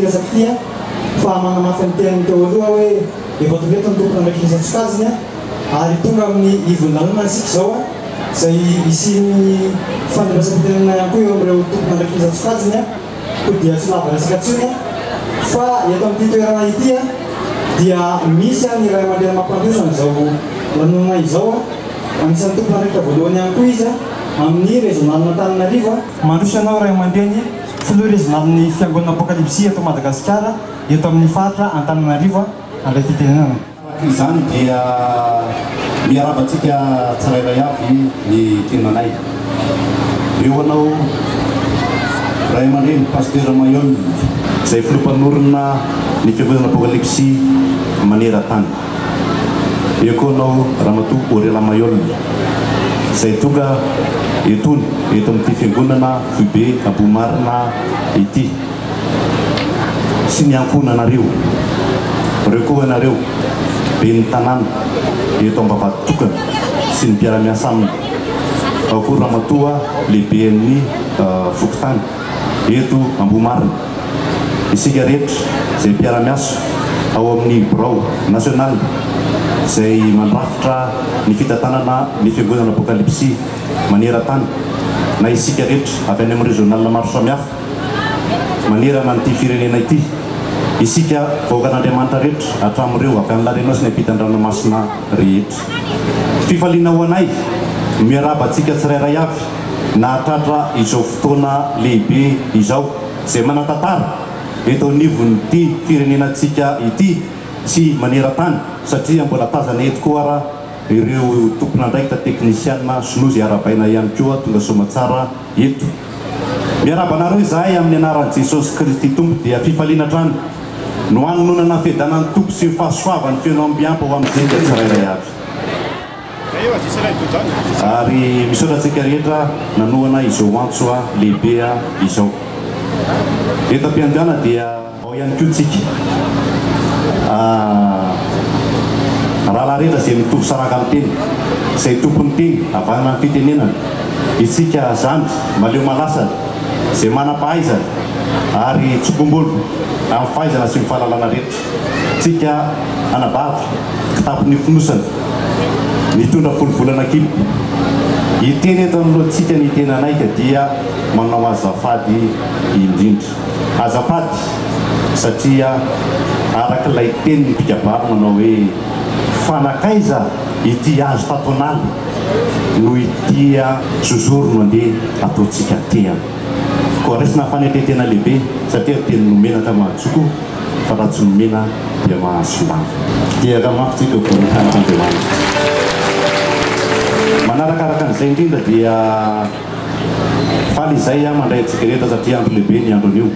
resaky fa manamafy ny tenany teo aloha hoe efa toreto ny tompona ndraiky nisatsokaziny ary tonga amin'ny ivon-lanona isika zao zay isyny fandraisam-pitenana ihany koa eo amin'ireo tompona ndraiky nisatsokaziny ko dia tsy lava resaka ntsony fa eto amin'ity toerana ity dia misy ny ray aman-dreny mampandrosana zao lanona izao anisan'ny tompona ndraiky voalohany ihany koa izy amin'ny régional Antananarivo mandrosanao ray aman-dreny filoha régional-ny fiangonana apokalipsy eto Madagasikara eto amin'ny faritra Antananarivo andray fitenenana izany dia miarabantsika tsirairay avy ny tenanay eo anao ray aman-dreny pasteur Mayol izay filompanorina ny fiangonana apokalipsy maneran-tany eo koa anao ramatoa Orela Mayol izay tonga etony eto amin'ity fiangonana Fibe Abomarina ity sy ny ankonanareo reo koa anareo be ny tanàna eto ambavady tokana sy ny mpiara-miasa aminy ao koa ramatoa lehibe amin'ny fokotany eto Ambomarina isika rehetra izay mpiara-miasa ao amin'ny Birao National izay mandrafitra ny fitantanana ny fiangonana apokalipsy maneran-tany na isika rehetra avy any amin'ny régional maro samihafa manerana n'ity firenena ity isika vahoakan'Andriamanitra rehetra hatramin'ireo avy amin'ny larenao sy ny ampitan-dranomasina rehetra fifaliana ho anay miarabantsika tsirairay avy nahatratra izao fotoana lehibe izao izay manatantara eto anivon'ity firenenantsika ity sy maneran-tany satria mbola tazana eto koa ara ireo tompona ndraikita teknisiana sinozy arabaina ihany koa tonga somatsara eto miarabanareo izahay amin'ny anaran'i Jesosy Kristy tompo dia fifaliana trano no anonona fedanan'ny tompo sy ny fahasoavany feno ambiampo ho amin'izay dia tsirairay avy ary misaotratsika rehetra nanoana izao antso lehibe izao eto am-piandiana dia ao ihany koa tsika raha rehetra izay mitovy saraka amin'ny teny izay tompony teny avana ny fitenenana isika zany maleo malasana izay manam-pahaizana ary tsokombolo amin'ny fahaizana sy ny fahalalana rehetra tsika anabavy kitapon'ny finosana mitondra folovolana kely iteny eto amin'lohantsika ny tenanaika dia manao azafady indrindra azafady satria arak'ilay teny ny mpikabary manao hoe fanakaiza ity azo tatonala no itia zozoro mandeha ataontsika teana koa resina fanetetena lehibe satria teny nomena tamahatsoko fa raha tsy nomena dia mahasolava tiaka mafitsika voninkan'Andriamanitra manarakaraka an'izay indrindra dia faly izay mandray antsika rehetra satria andro lehibe ny andro an'io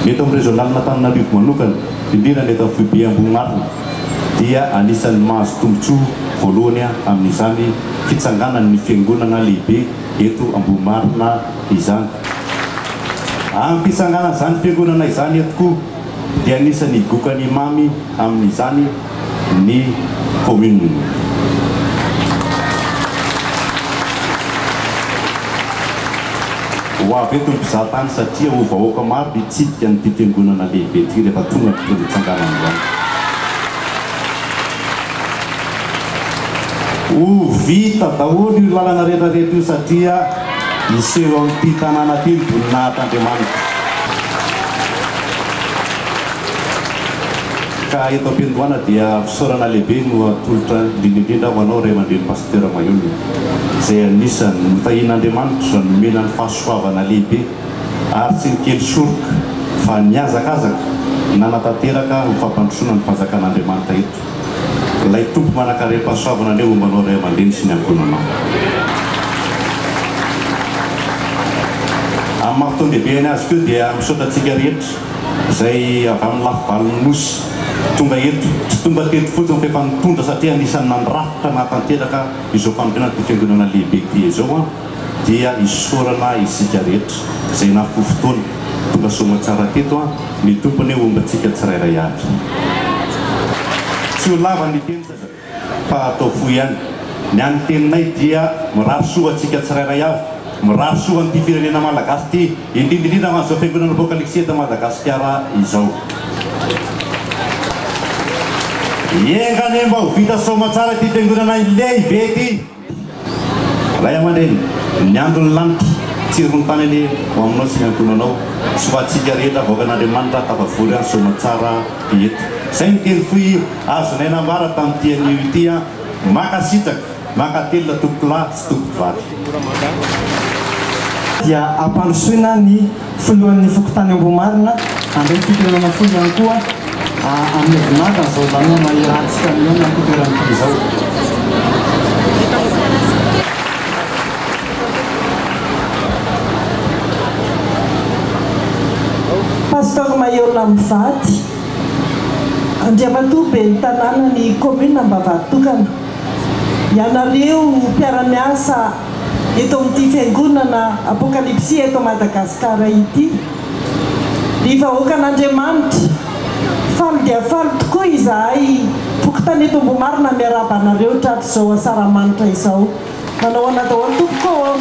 eto amin'ny régional Antananarivo manokana indrindra ny eto amin'ny Fibe Ambomarina dia anisan'ny mahazo tombotsoa voalohany amin'izany fitsanganan'ny fiangonana lehibe eto Ambomarina izany amin'ny fitsanganana izany fiangonana izany etoko dia anisan'ny gokany mamy amin'izany ny commune ho avy eto ny mpizahatany satria ho vahoaka maro mitsidika ny fiangonana lehibe ity rehefa tonga ny tonga itsanganana izany ho vita daholo io lalana rehetrarehetra io satria iseho amin'ity tanàna ty ny voninahit'Andriamanitra ka eto am-piandohana dia fisaorana lehibe no atolotra indrindra ho anao ray aman-dreny pasteur Mayol izay anisany mitahin'Andriamanitra nomena ny fahasoavana lehibe ary tsy ny kely soroka fa niazakazaka nanatanteraka ny fampandrosoana ny fanjakan'Andriamanitra eto ilay tompo manakaream-pahasoavana andreo mombanao ray aman-dreny sy ny ankonanao amin'ny mahafotondehibe any azy koa dia misaotratsika rehetra izay avy amin'ny lafivalon'ny nosy tonga eto tsy tonga teto fotsiny fa efa nitondra satria anisany nandrafitra nahatanteraka izao fanompiana ty fiangonana lehibe ty izao dia isaorana isika rehetra izay nafo fotoana tonga somatsara teto ny tompony ombantsika tsirairay avy tsy ho lava ny teny fa atao fo ihany ny any teninay dia mirary soa atsika tsirairay avy miraso an'ity firenena malagasy ity indrindrindrindra man'izao fiangonana apokalipsia eto Madagasikara izao. Engany mba ho vita soma tsara ity fiangonana lehibe ity. Ray aman-dreny, ny andron'ny lanitra tsirony tany ane ho aminao sy miantonanao sy ho atsika rehetra vaokan'Andriamanitra tafavory any soma tsara eto. Izay ny teny foy azonay nambara tamin'ity anio ity makasitraka makatelina tompolahy sy tompivavy. Dia ampandrosoina ny filohan'ny fokotany Ambohimarina andray fitoerana foy ihany koa amin'ny vinaka zao zany maherahantsika miona fitoerana izao. Pastor Mayola Mivady, Andriamatoa ben'ny tanàna ny commune Ambavady tokana. Ianareo mpiara-miasa eto amin'ity fiangonana Apokalipsia eto Madagasikara ity. Ny vahoakan'Andriamanitra faly dia faly tokoa izahay fokotany eto Ambohimarina miaraba anareo hatrazao asaramanitra izao. Manao anadao tompoko.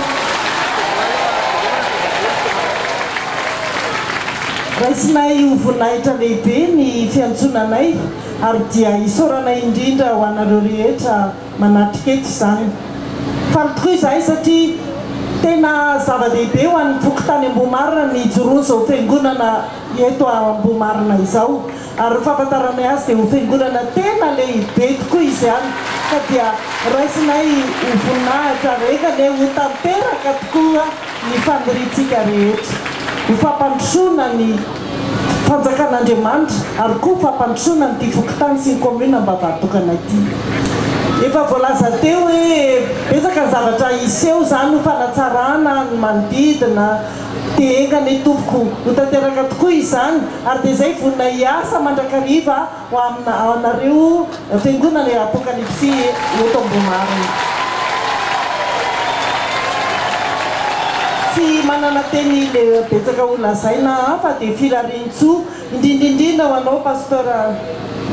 Raisinay ho voninahitra lehibe ny fiantsonanay ary dia isaoranay indrindra ho anareo rehetra manatrika eto izany. Faly tokoa izahay satria tena zava-dehibe ho an'ny fokotany Ambohimarina ny joroany izao fiangonana eto Ambohimarina izao. Ary fahafantaranay azy dia ho fiangonana tena lehibe tokoa izany ka dia raisinay ho voninahitra rekany ho tanteraka tokoa ny faniritsika rehetra. Ho fampandrosoana ny fanjakan'Andriamanitra ary koa fampandrosoana ny fokotany sy ny commune Ambavady tokana ity. Efa voalaza teo hoe betsaka ny zavatra iseho zany ho fanatsarana ny manodidina dia engany tompoko ho tanteraka tokoa izany ary dia izay vonina hiasa mandrakariva ho anareo fiangonana Apokalipsia eto Ambohimarina. Tsy manana teny le betsaka ho lazaina hafa dia filarian-tsoa indrindrindrindra ho anao Pastor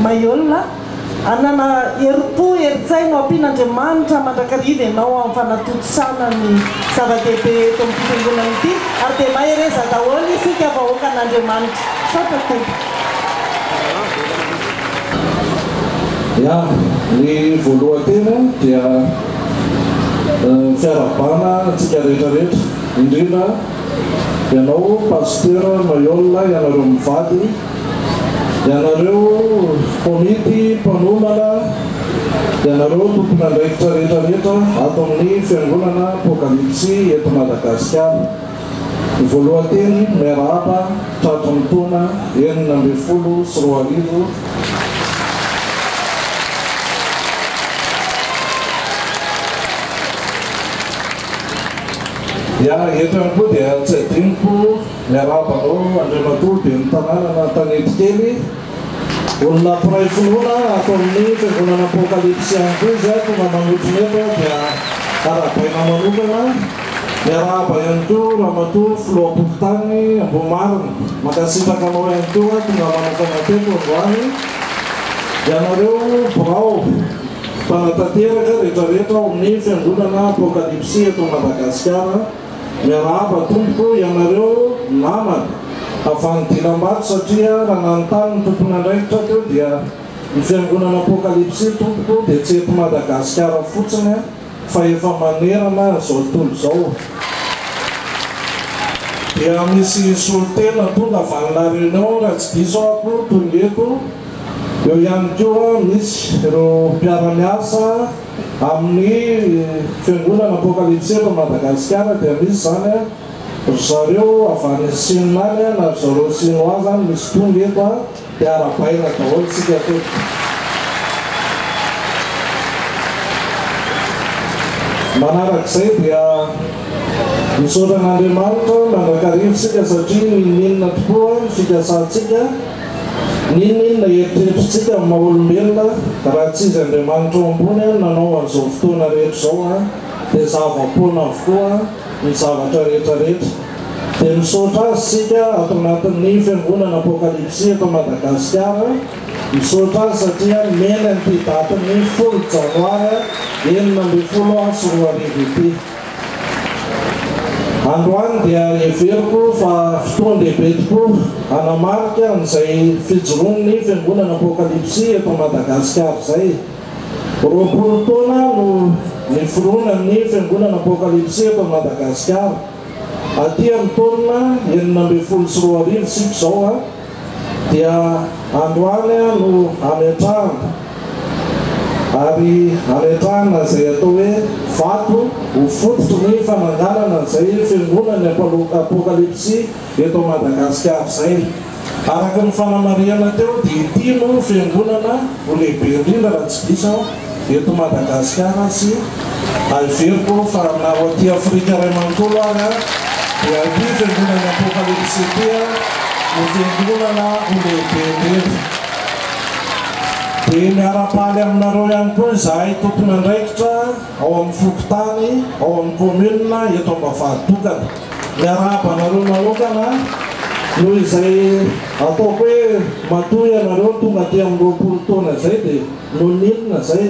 Mayola. Anana herim-po herin-tsaina ho ampian'Andriamanitra mandrakariva ianao amin'ny fanatotosana ny zava-dehibe eto amin'ny fiangonana ity ary dia mahereza daholo isika vahoakan'Andriamanitra. Satra tompo. Ya, ny voalohantena dia fiarabana antsika rehetrarehetra indrindra ianao Pasteur Mayola, ianareo mivady, ianareo komity mpanomana, ianareo tompon'andraikitra rehetrarehetra ato amin'ny fiangonana Apokalipsia eto Madagasikara. Ny voalohanteny miarahaba tratran'ny taona 2024. Ya, eto ihany koa dia tsy adinoko miarabanao Andriamatoa ben'ny tanàna na tanety kely olona mpiray finoana ato amin'ny fiangonana Apokalipsia ihany koa izy tonga manotrona eto dia arabaina manokana. Miaraba ihany koa Ramatoa Filoha-Pokotany Ambohimarina, makasitraka anao ihany koa tonga manokana teto androany. Ianareo birao mpanatanteraka rehetrarehetra ao amin'ny fiangonana Apokalipsia eto Madagasikara. Miarahaba tompoko ianareo namana avy any Dinambato satria raha nanontany ny tompon'andraikitra teo dia ny fiangonana Apokalipsia tompoko dia tsy eto Madagasikara fotsiny fa efa manerana izao tontolo izao. Dia misy solitena tonga avy any La Réunion raha tsy diso ako tonga eto. Eo ihany koa misy ireo mpiara-miasa amin'ny fiangonana Apokalipsia eto Madagasikara dia misy zany zareo avy any Chine any na zareo chinois zany misy tonga eto dia arabaina daholo sika teto. Manarak'izay dia misaoran'Andriamanitra mandrakariva sika satria ninona tokoa fikasantsika, ninona eritreritrintsika amin'ny maha-olombelona raha tsy izy Andriamanitra ao ambony nanao an'izao fotoana rehetra izao dia zava-poana avokoa ny zavatra rehetrarehetra. Dia misaotra azy sika ato anatin'ny fiangonana Apokalipsia eto Madagasikara. Misaotra azy satria mena ny datin'ny 10 Janoary 2024 ity. androany dia everiko fa fotoan-dehibe tokoa anamarika n'izay fijoroany fiangonana apokalipsy eto Madagasikara zay. 20 taona no niforoana ny fiangonana apokalipsy eto Madagasikara. Aty amin'ny taona 1924 sika zao dia androany no ametrahana ary ametrahana zay atao hoe vato ho fototry ny fananganana zay fiangonana apokalipsy eto Madagasikara zay. Araka ny fanamariana teo dia ity no fiangonana ho lehibe indrindra raha tsy diso eto Madagasikara sy averiko fa naho aty Afrika Ray Manontolo ary dia ity fiangonana apokalipsy ity no fiangonana ho lehibe indrindra. Dia miara-paly aminareo ihany koa izahay tompony andraikitra ao amin'ny fokontany ao amin'ny commune eto Ambavahitokana. Miarahaba anareo manokana noho izay ataoko hoe matoy anareo tonga aty amin'ny 20 taona zay dia noho ninona zay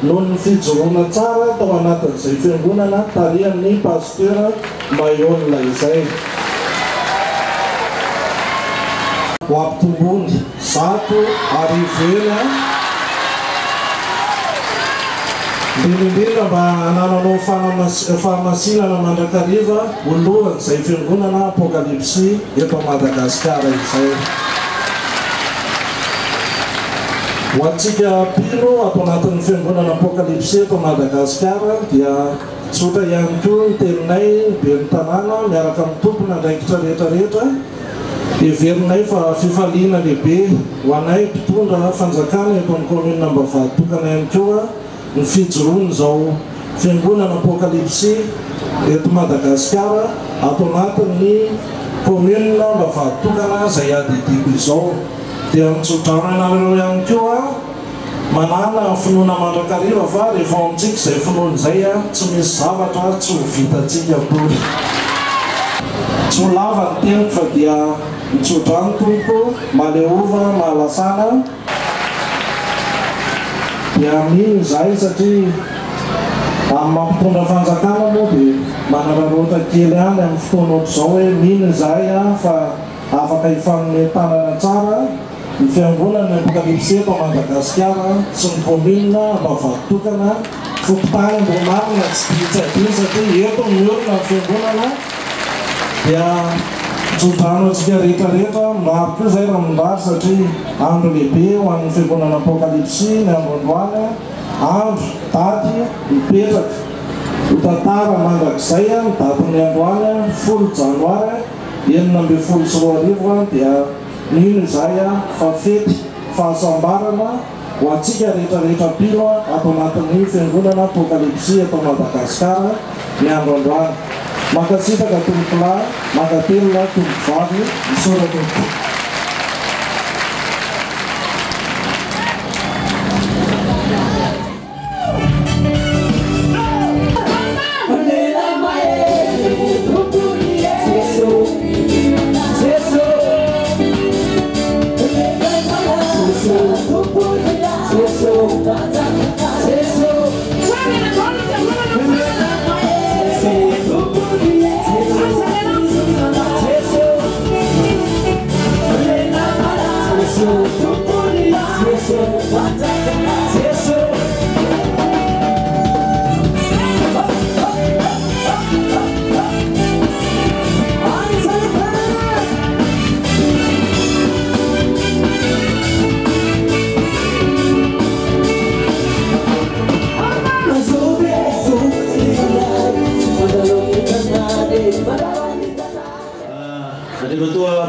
noho ny fijoroana tsara tao anatin'izay fiangonana tarihan'ny pasteur Mayonla izay. Ho ampitombony 100 indrindra mba hanananao fahamasinana mandrakariva olohan'izay fiangonana apokalipsy eto Madagasikara izay. Ho antsika pilo ato anatin'ny fiangonana apokalipsy eto Madagasikara dia tsotra ihany koa ny teninay be ny tanàna miaraka amin'ny tompony andraikitra rehetrarehetra everinay fa fifaliana lehibe ho anay mpitondra fanjakana eto amin'ny commune Ambavahitokana ihany koa ny fijoroany zao fiangonana apokalipsy eto Madagasikara ato anatin'ny commune Ambavahitokana zay adidiko izao. Dia mitsodrano anareo ihany koa manana finoana mandrakariva fa rehefa ao amintsika izay finoana izay tsy misy zavatra tsy ho vitantsika bory. Tsy ho lava ny teniko fa dia mitsodrano tompo maleova mahalasana dia mino izahay satria amin'ny mampitondra fanjakana moa dia manararaota kely any amin'ny fotoana ohatr'izao hoe mino izahay fa afaka hifanomitanana tsara ny fiangonana apokalipsy eto Madagasikara sy ny commune Ambavahitokana fokontany Mbomarina tsy ditsadia satria eto miorina ny fiangonana dia mitsodrano antsika rehetrarehetra maro koa izay raha mindary satria andro lehibe ho an'ny fiangonana apokalipsy ny andro androany andro daty mipetraka ho tantara mandrakizay ny datin'ny androany 10 janoary 2024 dia nino izay fa fety fahasambarana ho antsika rehetrarehetra pilo ato anatin'ny fiangonana apokalipsy eto Madagasikara ny andro androany. Makasitaka tompolahy, makatelona tompovavy, misoratra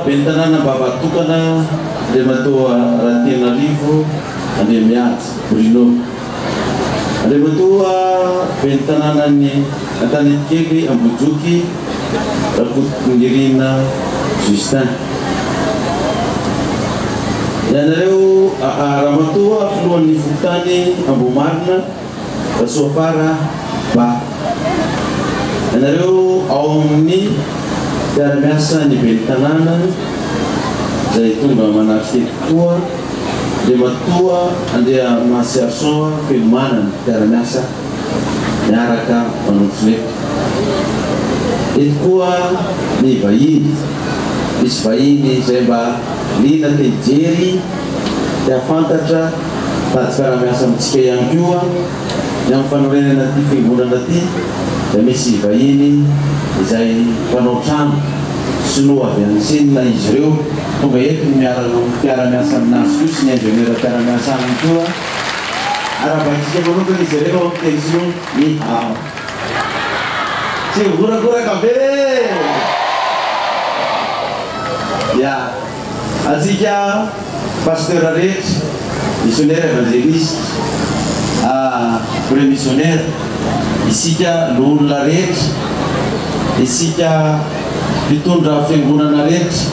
Bentanana Ambavahitokana dia matua Antananarivo ande miatsy Brino ande matua bentanana ny Antananarivo Ambojoky Rakotongerina Justin ianareo raha matua filohan'ny fokontany Ambomarina Rasoafara Ba ianareo ao amin'ny miasa ny bentanana zay tonga manafika koa dia matua andeha mahasiarsoa filomanana miaramiasa miaraka manompo leko eto koa ny vahiny misy vahiny izay mba lina tejery dia fantatra taty fiara-miasa amitsika ihany koa ny amin'ny fanorenana ty fiangonana ty dia misy vahiny izay mpanao trano sinoa avy any sinina izy ireo tonga eto ny miara-miasa aminazy koa sy ny ingénieur mpiara-miasa aminy koa arabantsika manokana izy ireo amin'ny tezino ny tsy vorakoraka be ya atsika pasteur rehetra missionnaire évangéliste vrai missionnaire isika loolona rehetra isika mpitondra fiangonana rehetra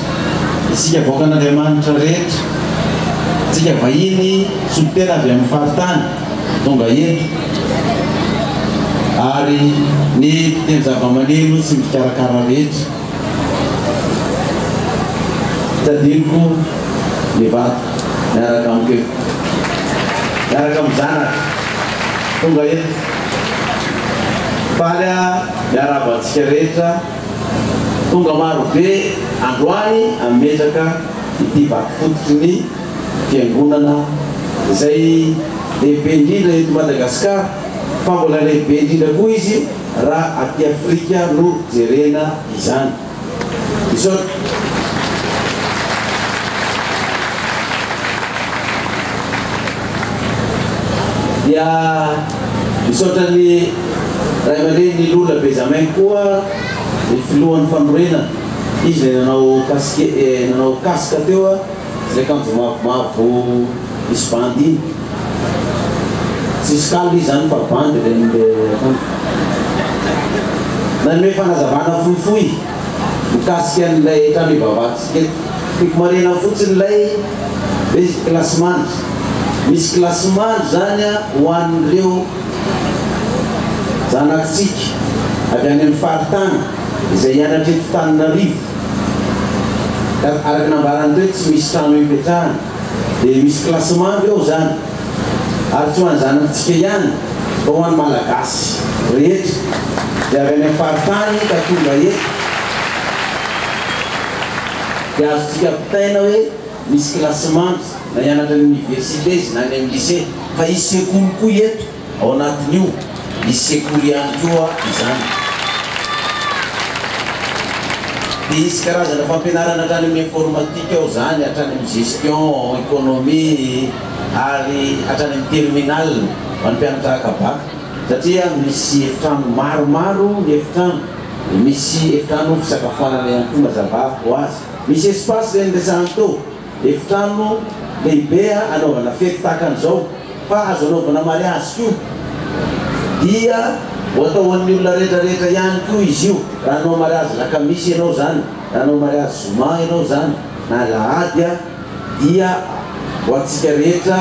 isika voakan'Andriamanitra rehetra isika vahiny solitena avy amin'ny faritany tonga eto ary ny teny zava-maneno sy mikarakara rehetra tadiniko ny vato miaraka amiko miaraka amin'ny zanaka tonga eto faly miarabantsika rehetra tonga maro be androany ametraka ity vato fototry ny fiangonana izay lehibe indrindra eto Madagasikara fa mbola lehibe indrindra koa izy raha aty Afrika no jerena izany isot dia misaotra ny ray aman-dreny ny Lola Benjamin koa ny filohan'ny fanorenana izy le nanao kasika teo zay kanjo mavomavo misy bandy iny tsisy kaly izy zany fa bandy nanome fanazavana fohifohy mikasika an'ilay trano ivavatsika tiako marena fotsiny lay misy klassemandry misy klassemandry zany ho an'ireo zanakitsika avy any amin'ny faritany izay hianatra eto Tananarivo araky nambaran'ireo tsy misy trano ipetrahana dia misy klassemandry eo zany ary tsy ho any zanakitsika ihany fa ho any malagasy rehetra dia avy any amin'ny faritany ka tonga eto dia azotsika pitaina hoe misy klassemandry na hianatra ny université izy na any amin'ny lycée fa isy sekoly koa eto ao anatin'io misy sekoly ihany koa izany dia isy karazana fampianarana hatrany amin'ny informatique ao zany hatrany amin'ny gestion économie ary hatrany amin'ny terminal ho an'ny mpianatra akabaka satria misy efitrano maromaro ny efitrano misy efitrano fisakafoanana ihany koa mazava ho azy misy espace zay nresahany teo efitrano lehibe anaovana fety tahaka an'izao fa azo anaovana mariazy koa dia ho atao an'ny olona rehetrarehetra ihany koa izy io raha anao mariazy lakamisy ianao zany raha anao mariazy zoma ianao zany na lahady dia ho atsika rehetra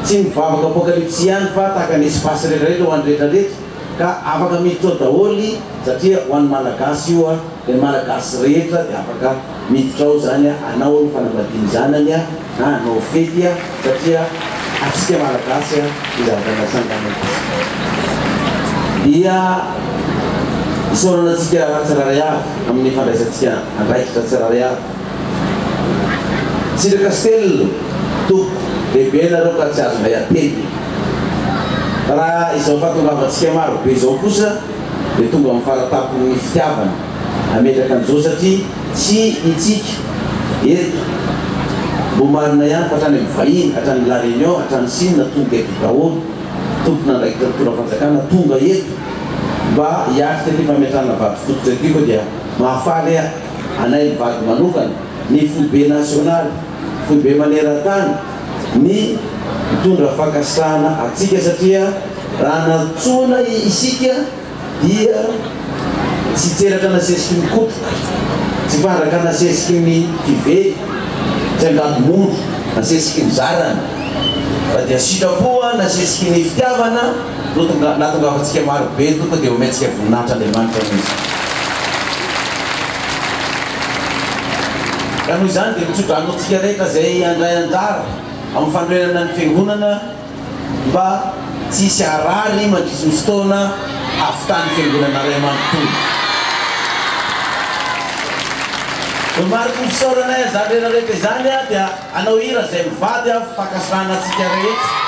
tsy mivavaka apokalypsy ihany fa tahaka ny espace rehetrarehetra ho an'ny rehetrarehetra ka afaka miditra ao daholy satria ho an'ny malagasy io dia malagasy rehetra dia afaka miditra ao zany anao ny fanambadiany zanany na anao fety satria atsika malagasy izavakanasanganay dia isorana atsika ratsiraray avy amin'ny fandraisantsika andraikitra tsiraray avy Sira Castel tompo lehibe nareo ka tsy azo mbay ateny raha izao fahatongavantsika maro be izao kosa dia tonga amin'ny faratapony fitiavana ametraka an'izao satria tsy itsika eto mbo marina ihany fa hatrany amin'ny vahiny hatrany la réunion hatrany sinina tonga eto daholo tompona andraikitra tora fanjakana tonga eto mba hiatrika ty fametrana vato fototra atyko dia mahafaly anay mivady manokana ny foibe nasionaly foibe maneran-tany ny mitondra fakasana atsika satria raha natsona isika dia tsy tseratra nasesiky ny kotoka tsy fandraka nasesiky ny fively tsy angady mondo nasesiky ny zarana fa dia sitrapoa nasesiky ny fitiavana natongavantsika maro be tonga dia omentsika voninahitra Andriamanitra izy ka noho izany dia mitsodranotsika rehetra zay andray anjara amin'ny fandrenana ny fiangonana mba tsisy arary mandrisy ny fotoana afitany fiangonana ray amanontolo Mariko fisaorana zany rehetra zany a dia anao hira zay mivady a fakasana atsika rehetra.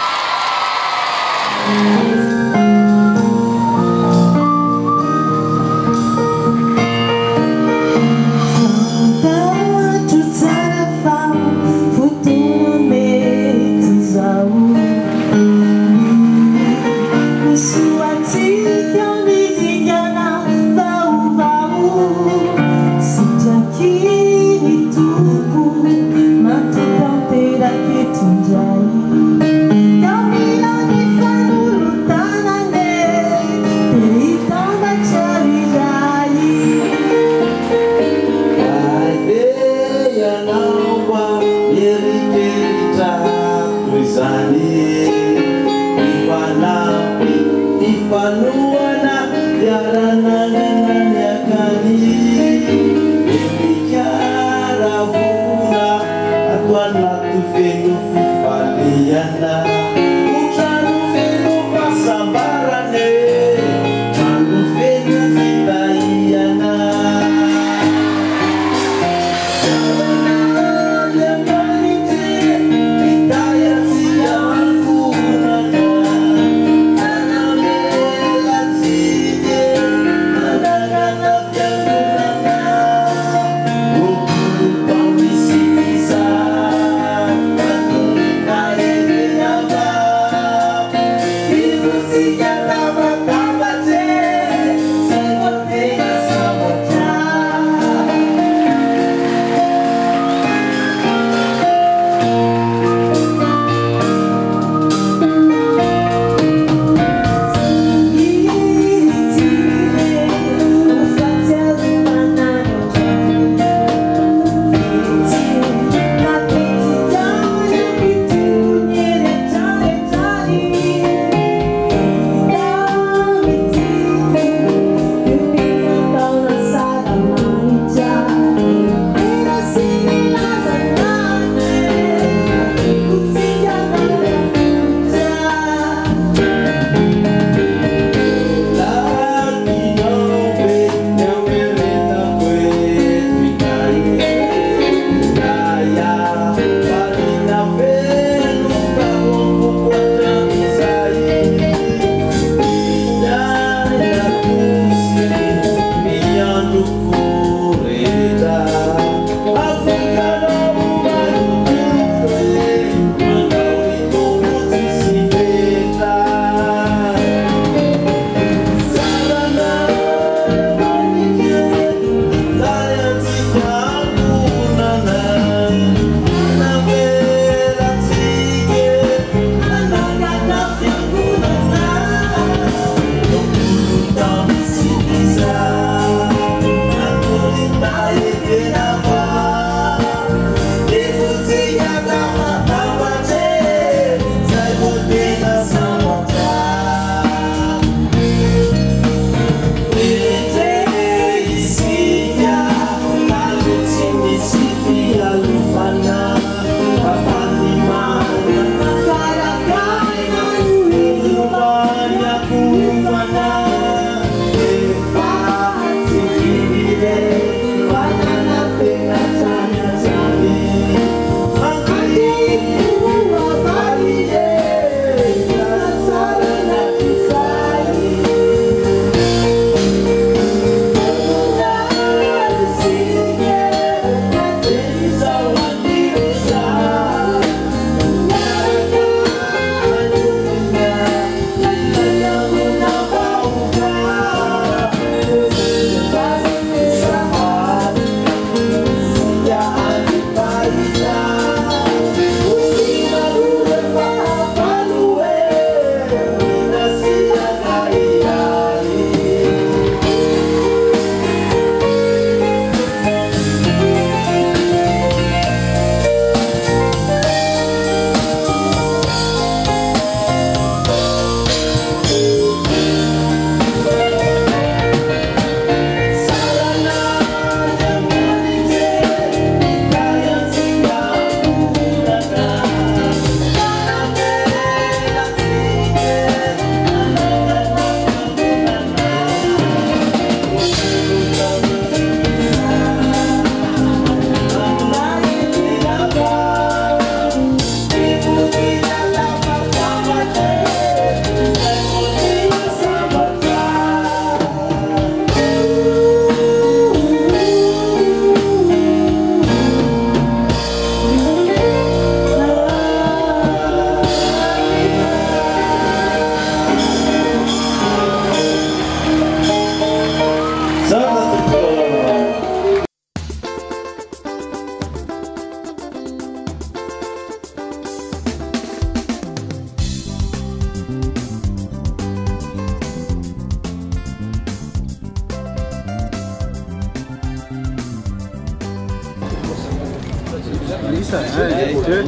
Dokotera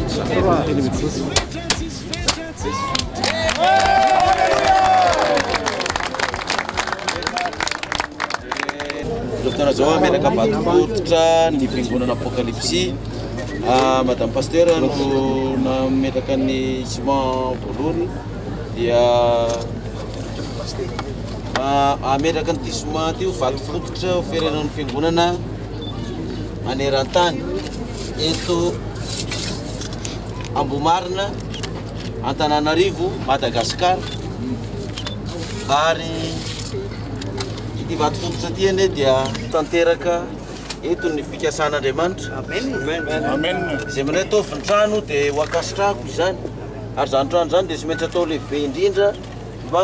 zao menaka vato fototra ny fiangonana Apocalypse. Madame Pasteur no nametraka ny ciment voalohany dia ametraka ny ciment tio vato fototra firenen'ny fiangonana maneran-tany eto Ambomarina, Antananarivo, Madagasikara. Ary ity vato fototra ty ane dia tanteraka eto ny fikasàn'Andriamanitra. Amen. Izay manay atao vintrano dia ho akasitrako izany. Ary zany trano zany dia tsy maintsy atao lehibe indrindra mba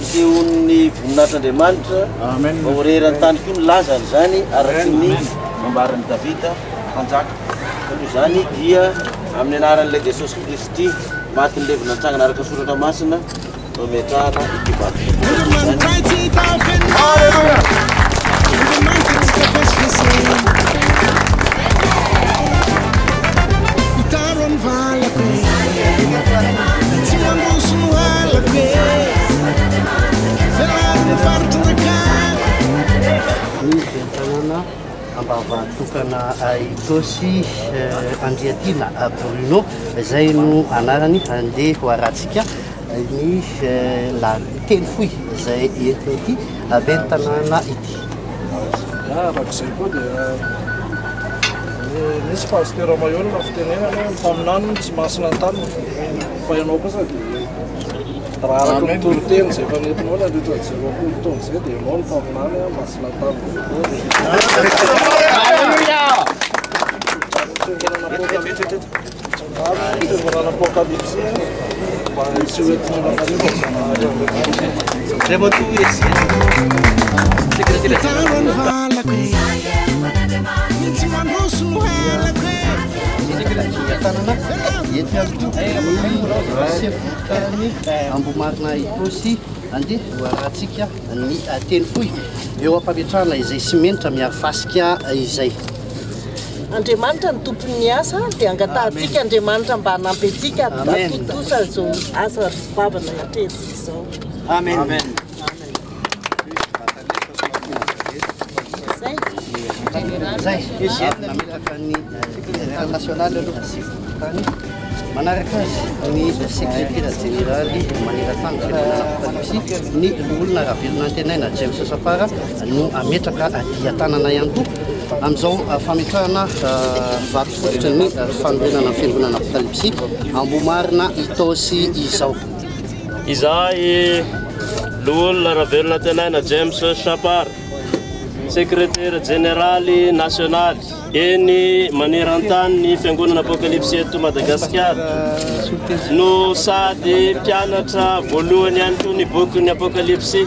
isehon'ny voninahitr'Andriamanitra mba ho reran'ny tany koa ny lazany zany araky ny mambarin'ny Davida mpanjaka. Izany dia amin'ny anaran'ilay Jesosy Kristy maty ny levina antsangana araka soratra masina no metrahana ity vato Ambavatokana itosy Andriatina Bruno izay no anarany andeha ho aratsika ny la telofoy izay ety ity avy ny tanàna ity. Arak'izay koa dia misy pasteur Mayolina fitenenana mpaminano tsy masina tany fa ianao kosa dia raha araka ny toro-teny izay efa nentinao na andritra 0 taona izay dia ianao ny mpaminany masina tany. Fiangonana Apocalypse mba tsy hoentina nafariva. Ambomarina itosy andeha ho aratsika ny tenifoy eo ampametrahana izay simenitra miarifasika izay. Andriamanitra ny tompon'ny asa dia angatahantsika Andriamanitra mba hanampy antsika atotosa izao asa vavana hatrehantsika izao. Amen. Zay nametraka ny international aloha tany manaraka ny secrétaire général maneran-tany Apocalypse ny olona ravelona antenaina James Sapara no ametraka dia tanana ihany koa amin'izao fametrahana vato fototra ny fanorenana fiangonana Apocalypse Ambomarina itosy izao. Izahay olona ravelona antenaina James Sapara, secrétaire général national eny maneran-tany ny fiangonana Apocalypse eto Madagasikara no sady mpianatra voalohany ihany koa ny bokin'ny Apocalypse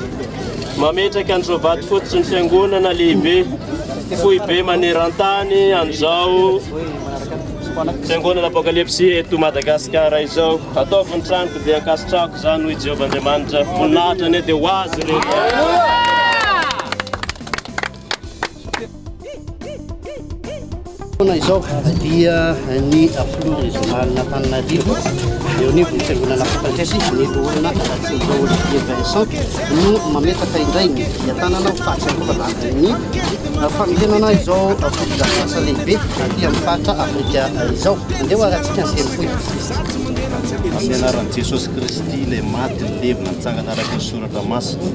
mametraka an'izao vato fototra ny fiangonana lehibe fohy be maneran-tany an'izao fiangonana Apocalypse eto Madagasikara izao. Ataovy ny tranoko dia akasitrako zany hoy Jehovah Andriamanitra voninahitra ane dia ho azy rehetra. Izao dia ny flou régional n'Antananarivo eo ny fiangonana Apocalypse ny olona Tsirolo Vincent no mametraka indray ny tanana fahatsangofana ny famerenana izao fotodrasasa lehibe aty amin'ny faritra Afrika izao. Andeha ho aratsika ny tenifoy. Amin'ny anaran'i Jesosy Kristy ilay maty ny levina nitsangana araka ny soratra masina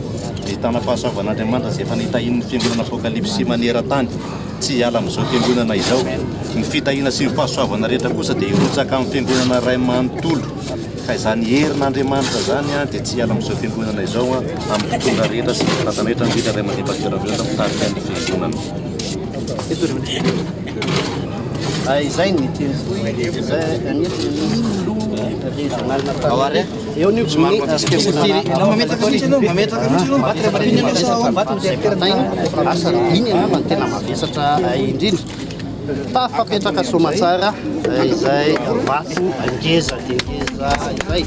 dia tana fahasoavan'Andriamanitra izay efa nitahian'ny fiangonana Apocalypse maneran-tany tsy hiala amin'izao fiangonana izao. Ny fitahiana sy ny fahasoavana rehetra kosa dia hirotsaka amin'ny fiangonana iray manontolo ka izany herin'Andriamanitra zany dia tsy hiala amin'izao fiangonana izao amin'ny fotoana rehetra sy vatana rehetra ny vita iray mandeha pasteur mitarika ny fiangonana. Izay ny tenifoy izay ny flou régional n'Antananarivo eo ny asa iny aloha ny tena mavesatra indrindra tafapetraka somatsara izay vato angeza dia ngeza izay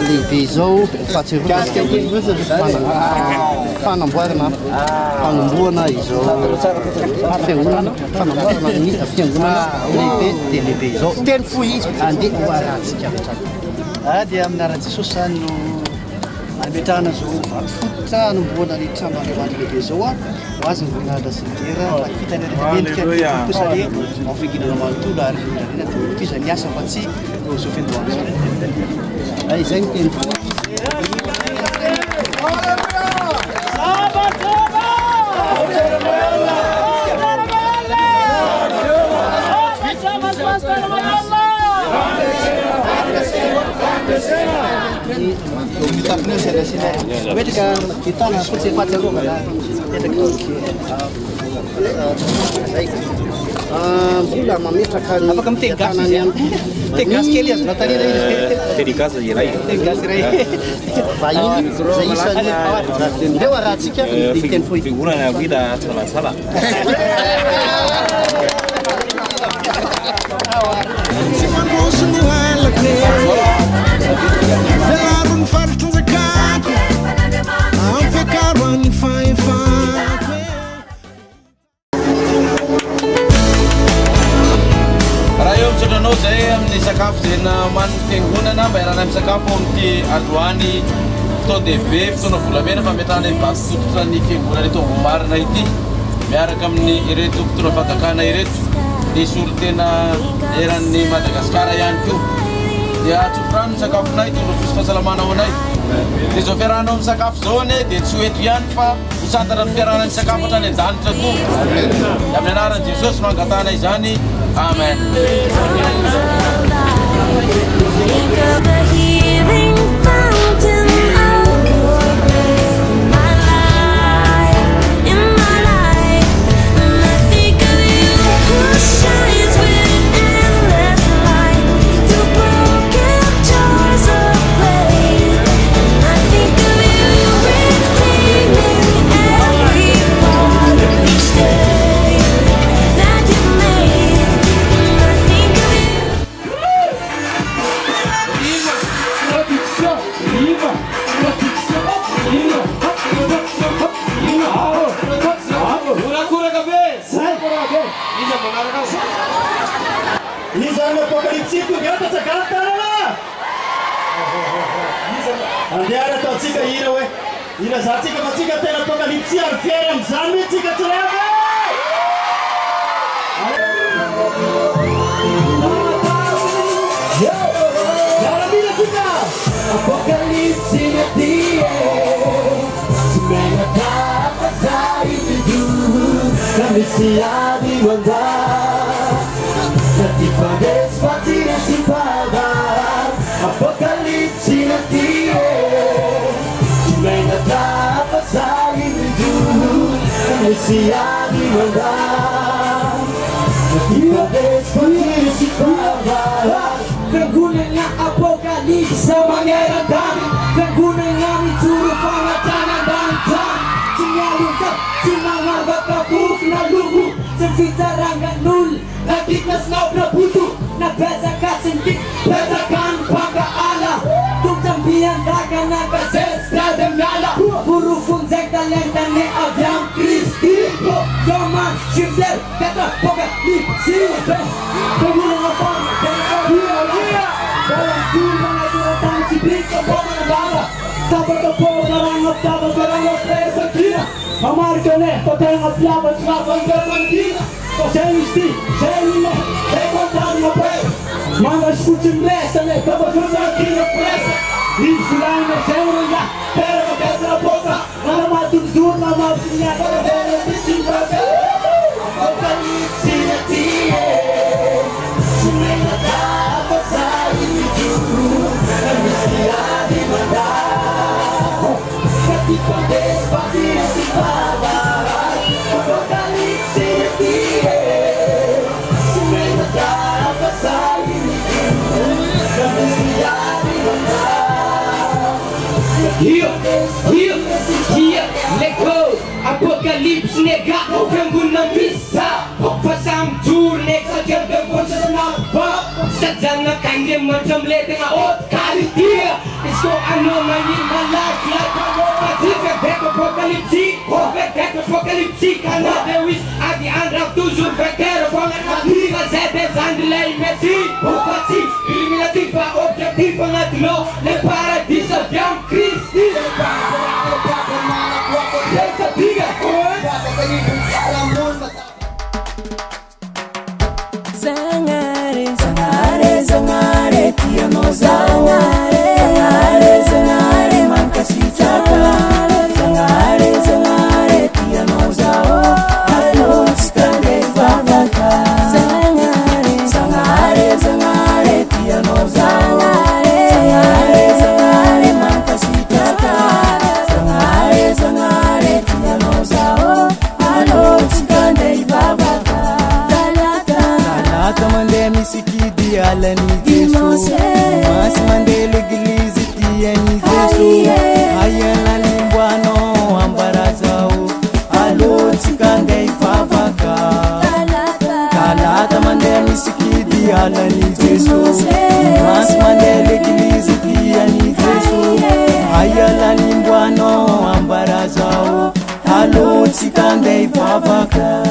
lehibe izao fanamboarana fanomboana izao fiangonana fanamboarana ny fiangonana lehibe dia lehibe izao telo fohy izy andeha hoarahantsika dia amin'ny ara-jesosy zany no ametrahana zao fototra anomboana ny trano andriamanitra lehibe zao ho azy nyvoninahitra segera fitany rehetra endrika ao fianginana manontolo ary indrarena ty zany asa fa tsy zao fiandohana zao izay ny teny fohy Mereka kita nak cepat jago kan? Bila memetrakan apa kamu tegas yang tegas sekali ya sudah tadi tegas saja lagi tegas saja bayi saya dia warat sih kan di tempo itu guna nak kita salah Saya sakaf zena man fiangonana bairana amin'ny sakafo amin'ity androany fotoana dehibe fotoana volamena fametahana vasototra ny fiangonana eto Vomarina ity miaraka amin'ny ireto mpitondra fatakana ireto nisy olo tena eran'ny Madagasikara ihany koa dia atsofotrano ny sakafonay tondra fosy fahasalamana ho anay dia zao fiarahana amin'ny sakafo zao ane dia tsy ho eto ihany fa hosantana ny fiarahana ny sakafo hatrany an-danitra koa amin'ny anaran'i Jesosy no angatana izany. Amen. Andiara to tsika hira we. Hira za tsika fa tsika tena apokalipsy ary fiara am'zany hoe tsika tsiraka. Yaramina tsika. Apokalipsy na tie. Semena tapa sai tidu. Kami siadi wanda. Nanti pada sepati nasi pada. Apokalipsy na tie. Semena tapa sai tidu. Kami siadi wanda. Nanti pada sepati nasi pada. Kegunan nga apokalipsy sa mangyayang dami. Kegunan nga mitsuro pangatanan dan dami. Singalungkap sinangarap kapuk na lugu. Sempitarangan nul. Natiknas na prabuto. Nabesa kasintik. Besakan pagkaala. Tugtambihan dagan na kases. Dadamnala. Puro funzek talenta ni Avyam Kristi. Yaman Shifler. Kata Apokalipsy. Kegunan nga pangatanan. Dalam kurma na duratan si Bika Poma na bala. Dapat ako karangap dapat karangap presa kina. Amarkane patengap labat laban garmantina. Pasenisti, senile, sekondan na pre. Manas kucing presa ne dapat kina presa. Isulay na senile, pero magkatra poka. Nalamatun dur na masinya para dere bisin baga. Apokalipsy na tie. Semena tapa sai tidu. Kami siadi wanda. Ketika despati si baba. Apokalipsy na tie. Semena tapa sai tidu. Kami siadi wanda. Here, let go. Apokalipsy nega. Pengguna bisa. Pasam tur next. macam leteng out kali dia. It's go anomaly my life like a robot. Back apocalyptic, back apocalyptic. Karena Dewi adi andrak tuzur beker banget mati. Kasih zandilai mesi, bukati eliminatif objektif banget lo. Le paradis yang Kristi. Desa tiga, Zangare, zangare, zangare, tiano zangare, zangare, zangare, mankasi chakare, zangare, zangare, tiano zao, halo skande vavaka, zangare, zangare, zangare, tiano zangare, zangare, zangare, mankasi chakare, zangare, zangare, tiano zao, halo skande vavaka. Mande misikidi alani Jesu Mas mande legilizi tiani Jesu Ayala limbwano ambarazao Alo tikande ifavaka Kalata mande misikidi alani Jesu Mas mande legilizi tiani Jesu Ayala limbwano ambarazao Alo tikande ifavaka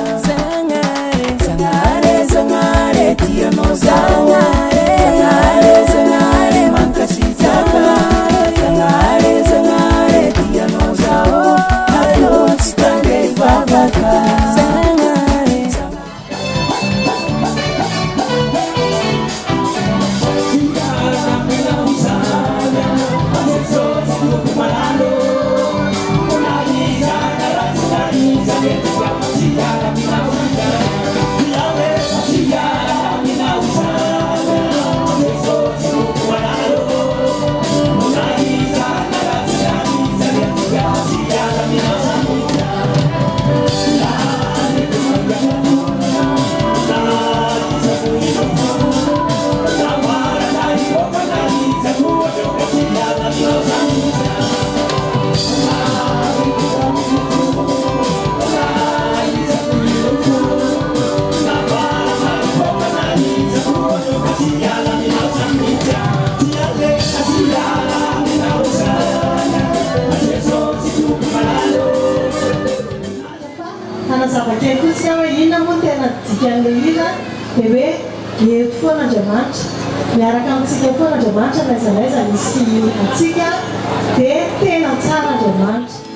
Zangare, zangare, tiano zangare, zangare, zangare, mankasi chakare, zangare, zangare, tiano zao, halo skande vavaka, zangare, Sabakely siawa ina moa tena dikan'ilay ina dia hoe eto foana Andriamanitra miaraka amintsika foana Andriamanitra naizanaiza misy atsika dia tena tsara Andriamanitra.